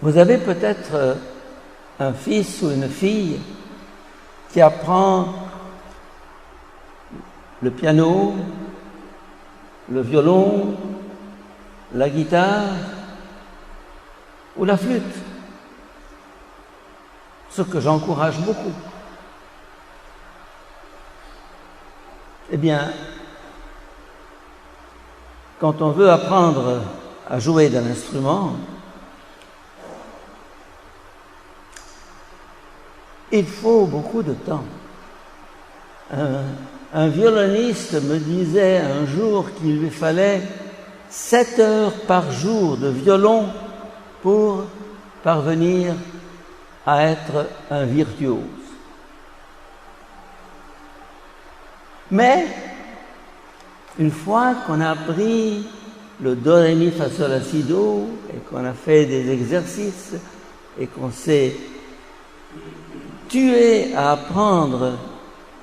Vous avez peut-être un fils ou une fille qui apprend le piano, le violon, la guitare ou la flûte, ce que j'encourage beaucoup. Eh bien, quand on veut apprendre à jouer d'un instrument, il faut beaucoup de temps. Un violoniste me disait un jour qu'il lui fallait 7 heures par jour de violon pour parvenir à être un virtuose. Mais, une fois qu'on a appris le do, ré, mi, fa, sol, la, si, do, et qu'on a fait des exercices, et qu'on s'est tué à apprendre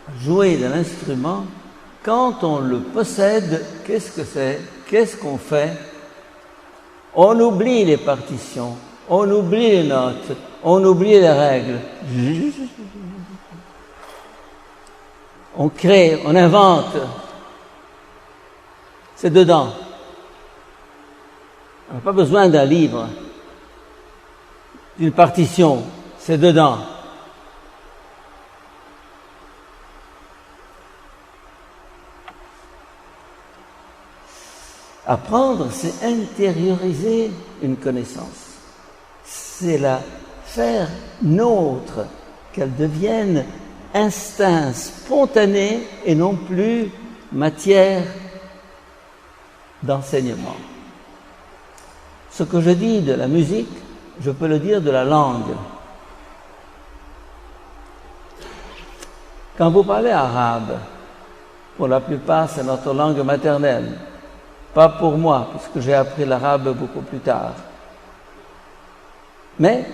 à jouer de l'instrument, quand on le possède, qu'est-ce que c'est? Qu'est-ce qu'on fait? On oublie les partitions, on oublie les notes, on oublie les règles. On crée, on invente. C'est dedans. On n'a pas besoin d'un livre, d'une partition, c'est dedans. Apprendre, c'est intérioriser une connaissance. C'est la faire nôtre, qu'elle devienne instinct spontané et non plus matière d'enseignement. Ce que je dis de la musique, je peux le dire de la langue. Quand vous parlez arabe, pour la plupart, c'est notre langue maternelle. Pas pour moi, puisque j'ai appris l'arabe beaucoup plus tard. Mais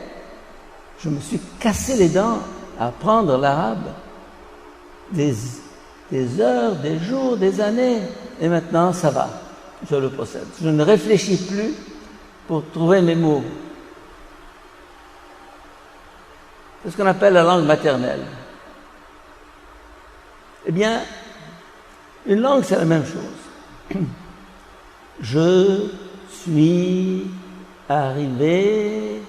je me suis cassé les dents à apprendre l'arabe des heures, des jours, des années. Et maintenant, ça va, je le possède. Je ne réfléchis plus pour trouver mes mots. C'est ce qu'on appelle la langue maternelle. Eh bien, une langue, c'est la même chose. Je suis arrivé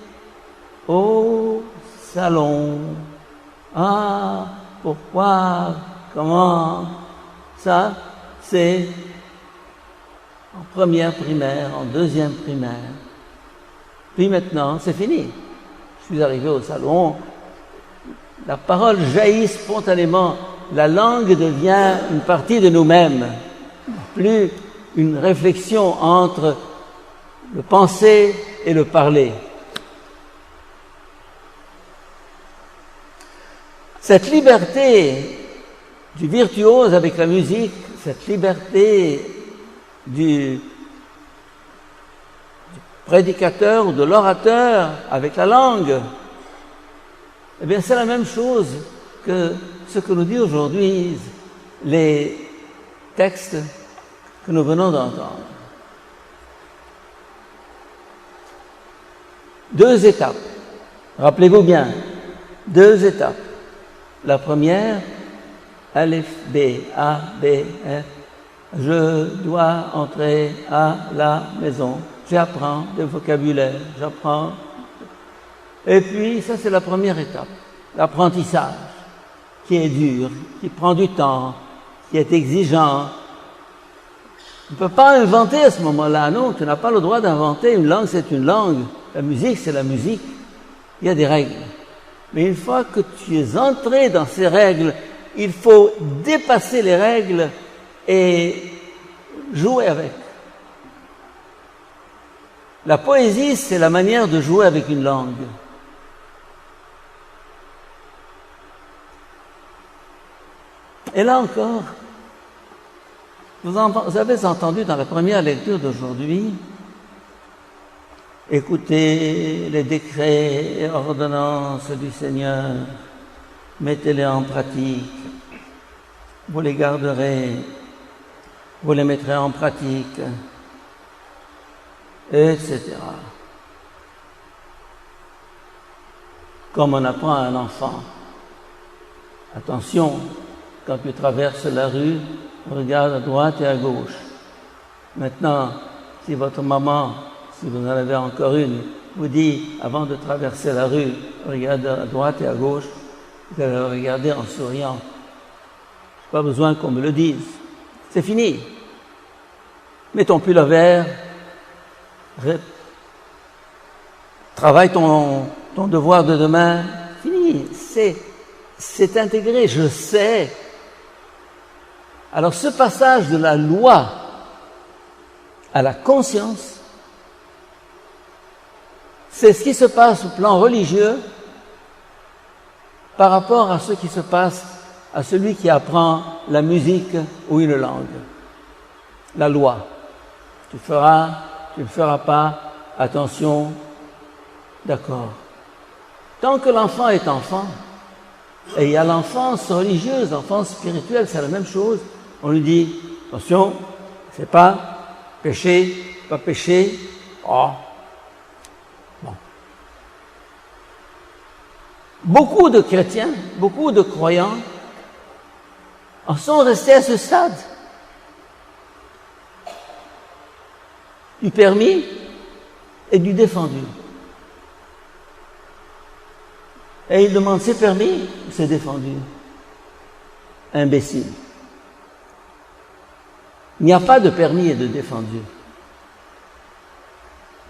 au salon. Ah, pourquoi, comment? Ça, c'est en première primaire, en deuxième primaire. Puis maintenant, c'est fini. Je suis arrivé au salon. La parole jaillit spontanément. La langue devient une partie de nous-mêmes. Plus une réflexion entre le penser et le parler. Cette liberté du virtuose avec la musique, cette liberté du prédicateur ou de l'orateur avec la langue, eh bien c'est la même chose que ce que nous dit aujourd'hui les textes que nous venons d'entendre. 2 étapes. Rappelez-vous bien, 2 étapes. La première, Aleph, B, A, B, F. Je dois entrer à la maison. J'apprends des vocabulaires, j'apprends. Et puis, ça c'est la première étape. L'apprentissage, qui est dur, qui prend du temps, qui est exigeant. Tu ne peux pas inventer à ce moment-là, non, tu n'as pas le droit d'inventer. Une langue, c'est une langue. La musique, c'est la musique. Il y a des règles. Mais une fois que tu es entré dans ces règles, il faut dépasser les règles et jouer avec. La poésie, c'est la manière de jouer avec une langue. Et là encore, vous avez entendu dans la première lecture d'aujourd'hui, écoutez les décrets et ordonnances du Seigneur, mettez-les en pratique, vous les garderez, vous les mettrez en pratique, etc. comme on apprend à un enfant. Attention, quand tu traverses la rue, regarde à droite et à gauche. Maintenant, si votre maman, si vous en avez encore une, vous dit, avant de traverser la rue, regarde à droite et à gauche, vous allez le regarder en souriant. Pas besoin qu'on me le dise. C'est fini. Mets ton pull vert, travaille ton devoir de demain. Fini. C'est intégré, je sais. Alors ce passage de la loi à la conscience, c'est ce qui se passe au plan religieux par rapport à ce qui se passe à celui qui apprend la musique ou une langue. La loi. Tu feras, tu ne feras pas, attention, d'accord. Tant que l'enfant est enfant, et il y a l'enfance religieuse, l'enfance spirituelle, c'est la même chose. On lui dit, attention, c'est pas péché, pas péché. Oh. Bon. Beaucoup de chrétiens, beaucoup de croyants en sont restés à ce stade. Du permis et du défendu. Et il demande, c'est permis ou c'est défendu? Imbécile. Il n'y a pas de permis et de défendu.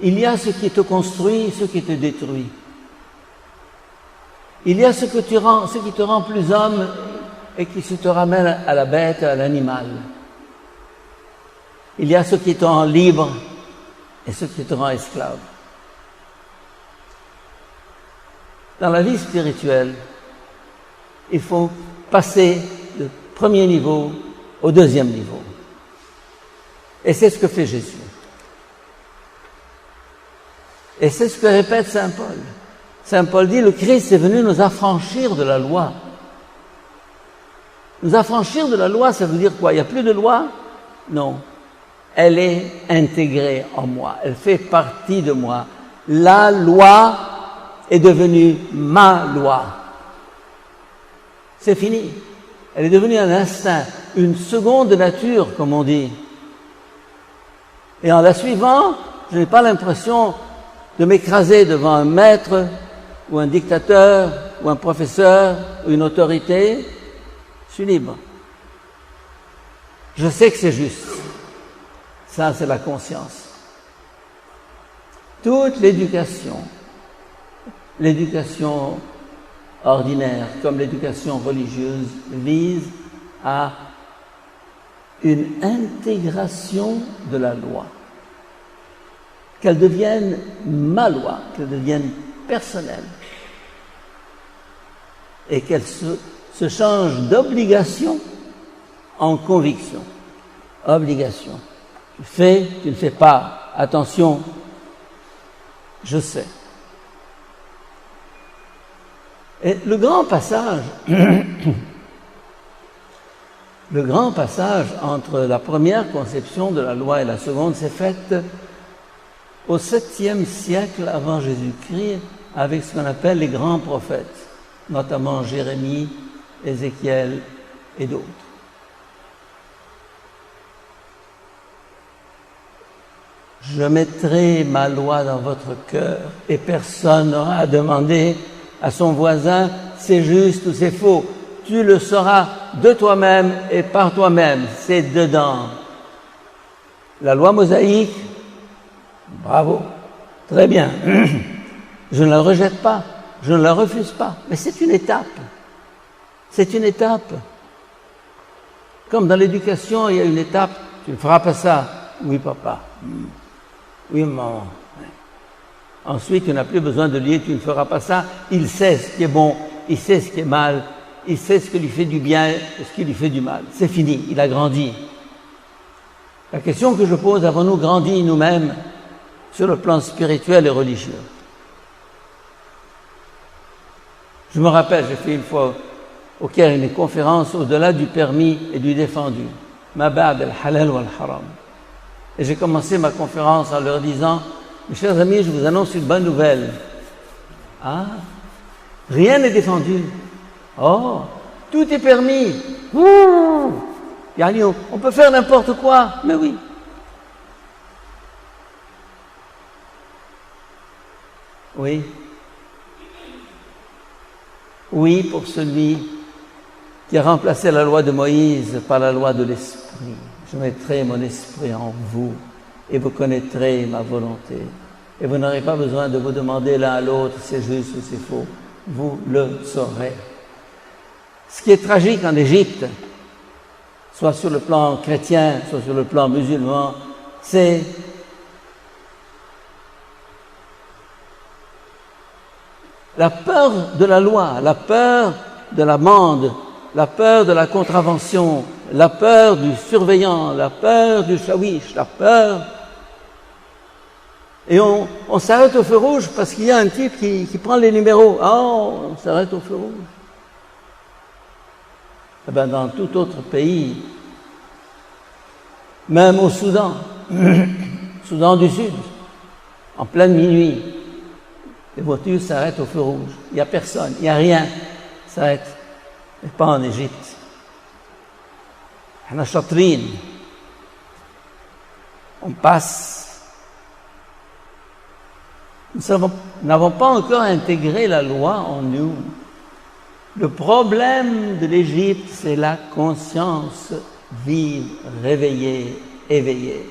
Il y a ce qui te construit, ce qui te détruit. Il y a ce qui te rend plus homme et qui te ramène à la bête, à l'animal. Il y a ce qui te rend libre et ce qui te rend esclave. Dans la vie spirituelle, il faut passer du premier niveau au deuxième niveau. Et c'est ce que fait Jésus. Et c'est ce que répète Saint Paul. Saint Paul dit, le Christ est venu nous affranchir de la loi. Nous affranchir de la loi, ça veut dire quoi? Il n'y a plus de loi? Non. Elle est intégrée en moi. Elle fait partie de moi. La loi est devenue ma loi. C'est fini. Elle est devenue un instinct, une seconde nature, comme on dit. Et en la suivant, je n'ai pas l'impression de m'écraser devant un maître ou un dictateur ou un professeur ou une autorité. Je suis libre. Je sais que c'est juste. Ça, c'est la conscience. Toute l'éducation ordinaire comme l'éducation religieuse vise à une intégration de la loi. Qu'elle devienne ma loi, qu'elle devienne personnelle. Et qu'elle se change d'obligation en conviction. Obligation. Tu fais, tu ne fais pas. Attention, je sais. Et le grand passage entre la première conception de la loi et la seconde s'est fait au 7e siècle avant Jésus-Christ avec ce qu'on appelle les grands prophètes, notamment Jérémie, Ézéchiel et d'autres. Je mettrai ma loi dans votre cœur et personne n'aura à demander à son voisin c'est juste ou c'est faux. Tu le sauras de toi-même et par toi-même. C'est dedans. La loi mosaïque, bravo, très bien. Je ne la rejette pas, je ne la refuse pas, mais c'est une étape. C'est une étape. Comme dans l'éducation, il y a une étape, tu ne feras pas ça. Oui, papa. Oui, maman. Ensuite, tu n'as plus besoin de lui, tu ne feras pas ça. Il sait ce qui est bon, il sait ce qui est mal, il sait ce qui lui fait du bien et ce qui lui fait du mal. C'est fini, il a grandi. La question que je pose, avons-nous grandi nous-mêmes sur le plan spirituel et religieux? Je me rappelle, j'ai fait une fois au Caire une conférence au-delà du permis et du défendu. Ma ba'd al-halal wal-haram. Et j'ai commencé ma conférence en leur disant, mes chers amis, je vous annonce une bonne nouvelle. Ah, Rien n'est défendu. Oh, tout est permis. Ouh, on peut faire n'importe quoi. Mais oui. Oui. Oui, pour celui qui a remplacé la loi de Moïse par la loi de l'Esprit. Je mettrai mon esprit en vous et vous connaîtrez ma volonté. Et vous n'aurez pas besoin de vous demander l'un à l'autre si c'est juste ou c'est faux. Vous le saurez. Ce qui est tragique en Égypte, soit sur le plan chrétien, soit sur le plan musulman, c'est la peur de la loi, la peur de l'amende, la peur de la contravention, la peur du surveillant, la peur du shawish, la peur. Et on s'arrête au feu rouge parce qu'il y a un type qui prend les numéros. Oh, on s'arrête au feu rouge. Eh bien, dans tout autre pays, même au Soudan, Soudan du Sud, en pleine minuit, les voitures s'arrêtent au feu rouge. Il n'y a personne, il n'y a rien. S'arrête. Mais pas en Égypte. On chatrine. On passe. Nous n'avons pas encore intégré la loi en nous. Le problème de l'Égypte, c'est la conscience vive, réveillée, éveillée.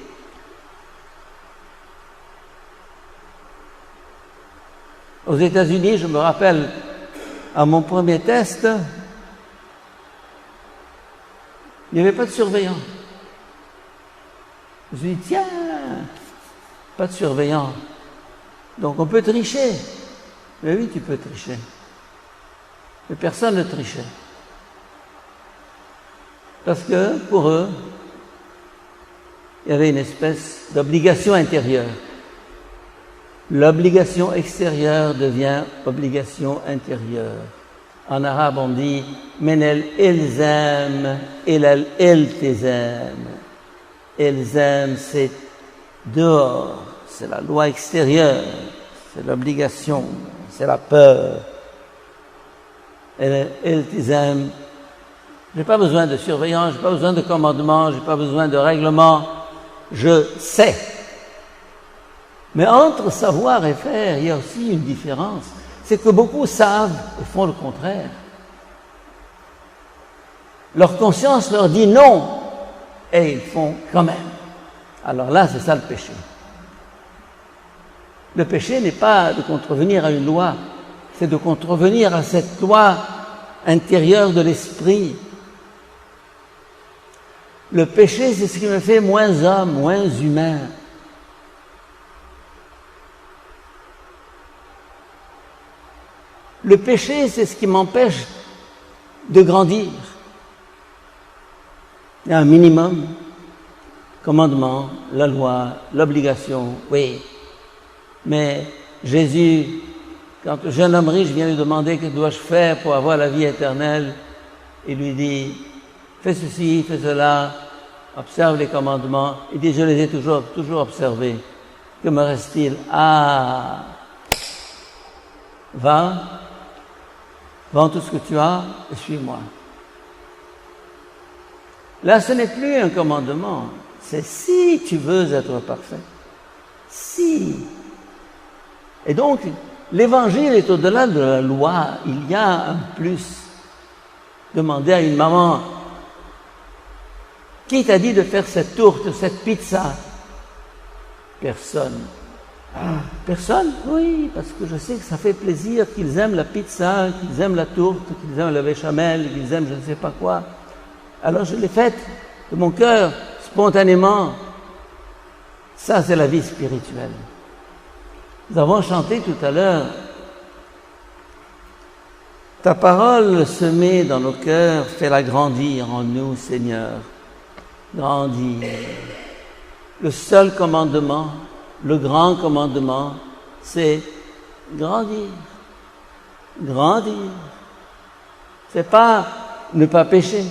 Aux États-Unis, je me rappelle, à mon premier test, il n'y avait pas de surveillant. Je me suis dit, tiens, pas de surveillant. Donc on peut tricher. Mais oui, tu peux tricher. Mais personne ne trichait. Parce que, pour eux, il y avait une espèce d'obligation intérieure. L'obligation extérieure devient obligation intérieure. En arabe, on dit « Menel ilzam ilal iltizam ». Ilzam, c'est dehors, c'est la loi extérieure, c'est l'obligation, c'est la peur. Et iltizam, je n'ai pas besoin de surveillance, je n'ai pas besoin de commandement, je n'ai pas besoin de règlement, je sais. Mais entre savoir et faire, il y a aussi une différence. C'est que beaucoup savent et font le contraire. Leur conscience leur dit non, et ils font quand même. Alors là, c'est ça le péché. Le péché n'est pas de contrevenir à une loi, c'est de contrevenir à cette loi intérieure de l'esprit. Le péché, c'est ce qui me fait moins homme, moins humain. Le péché, c'est ce qui m'empêche de grandir. Il y a un minimum, commandement, la loi, l'obligation, oui. Mais Jésus, quand le jeune homme riche vient lui demander que dois-je faire pour avoir la vie éternelle, il lui dit, fais ceci, fais cela, observe les commandements. Il dit, je les ai toujours observés. Que me reste-t-il? Ah, va, vends tout ce que tu as et suis-moi. Là, ce n'est plus un commandement, c'est si tu veux être parfait. Si. Et donc, l'évangile est au-delà de la loi. Il y a un plus. Demandez à une maman, qui t'a dit de faire cette tourte, cette pizza? Personne. Personne? Oui, parce que je sais que ça fait plaisir qu'ils aiment la pizza, qu'ils aiment la tourte, qu'ils aiment la béchamel, qu'ils aiment je ne sais pas quoi. Alors je l'ai faite de mon cœur, spontanément. Ça, c'est la vie spirituelle. Nous avons chanté tout à l'heure. Ta parole semée dans nos cœurs, fais-la grandir en nous, Seigneur. Grandir. Le seul commandement, le grand commandement, c'est grandir. Grandir. C'est pas ne pas pécher,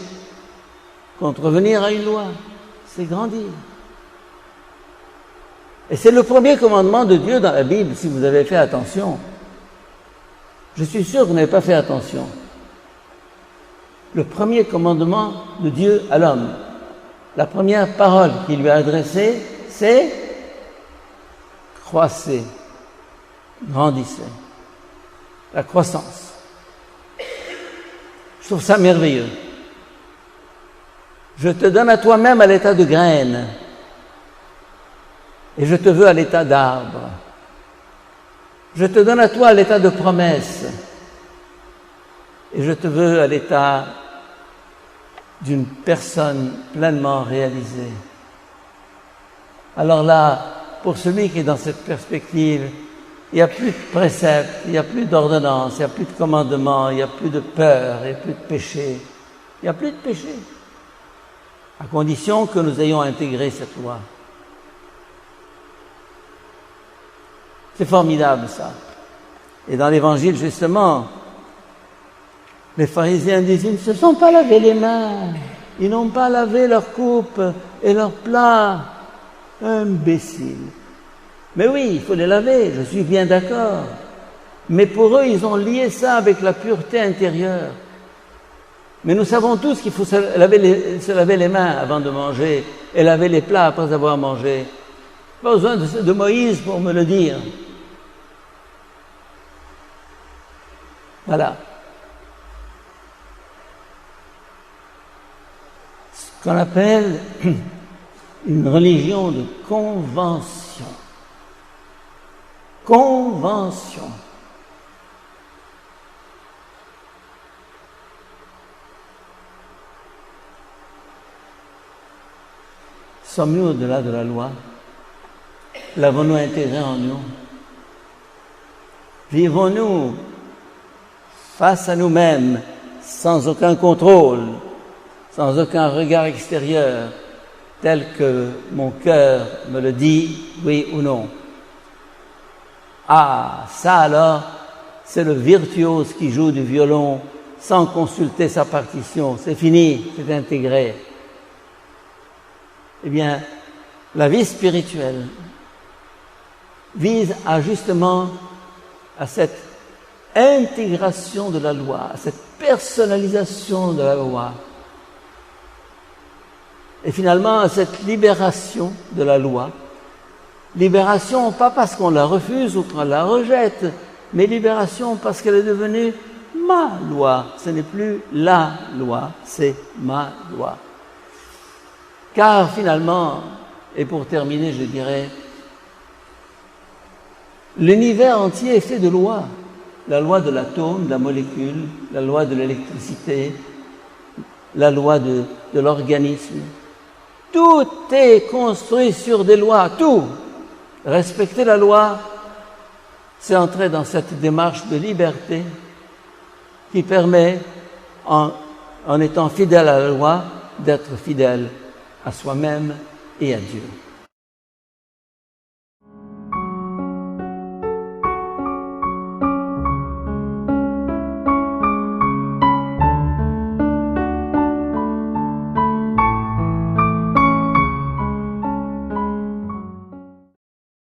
contrevenir à une loi, c'est grandir. Et c'est le premier commandement de Dieu dans la Bible, si vous avez fait attention. Je suis sûr que vous n'avez pas fait attention. Le premier commandement de Dieu à l'homme, la première parole qu'il lui a adressée, c'est « croissez, grandissez ». La croissance. Je trouve ça merveilleux. Je te donne à toi-même à l'état de graine et je te veux à l'état d'arbre. Je te donne à toi à l'état de promesse et je te veux à l'état d'une personne pleinement réalisée. Alors là, pour celui qui est dans cette perspective, il n'y a plus de préceptes, il n'y a plus d'ordonnances, il n'y a plus de commandements, il n'y a plus de peur, il n'y a plus de péché. Il n'y a plus de péché, à condition que nous ayons intégré cette loi. C'est formidable ça. Et dans l'Évangile, justement, les pharisiens disent, ils ne se sont pas lavé les mains, ils n'ont pas lavé leur coupe et leur plat. Imbéciles. Mais oui, il faut les laver, je suis bien d'accord. Mais pour eux, ils ont lié ça avec la pureté intérieure. Mais nous savons tous qu'il faut se laver les mains avant de manger et laver les plats après avoir mangé. Pas besoin de Moïse pour me le dire. Voilà. Ce qu'on appelle une religion de convention. Convention. Sommes-nous au-delà de la loi? L'avons-nous intégrée en nous? Vivons-nous face à nous-mêmes sans aucun contrôle, sans aucun regard extérieur, tel que mon cœur me le dit, oui ou non? Ah, ça alors, c'est le virtuose qui joue du violon sans consulter sa partition. C'est fini, c'est intégré. Eh bien, la vie spirituelle vise justement à cette intégration de la loi, à cette personnalisation de la loi. Et finalement, à cette libération de la loi. Libération, pas parce qu'on la refuse ou qu'on la rejette, mais libération parce qu'elle est devenue ma loi. Ce n'est plus la loi, c'est ma loi. Car finalement, et pour terminer, je dirais, l'univers entier est fait de lois. La loi de l'atome, de la molécule, la loi de l'électricité, la loi de l'organisme. Tout est construit sur des lois, tout. Respecter la loi, c'est entrer dans cette démarche de liberté qui permet, en étant fidèle à la loi, d'être fidèle à soi-même et à Dieu.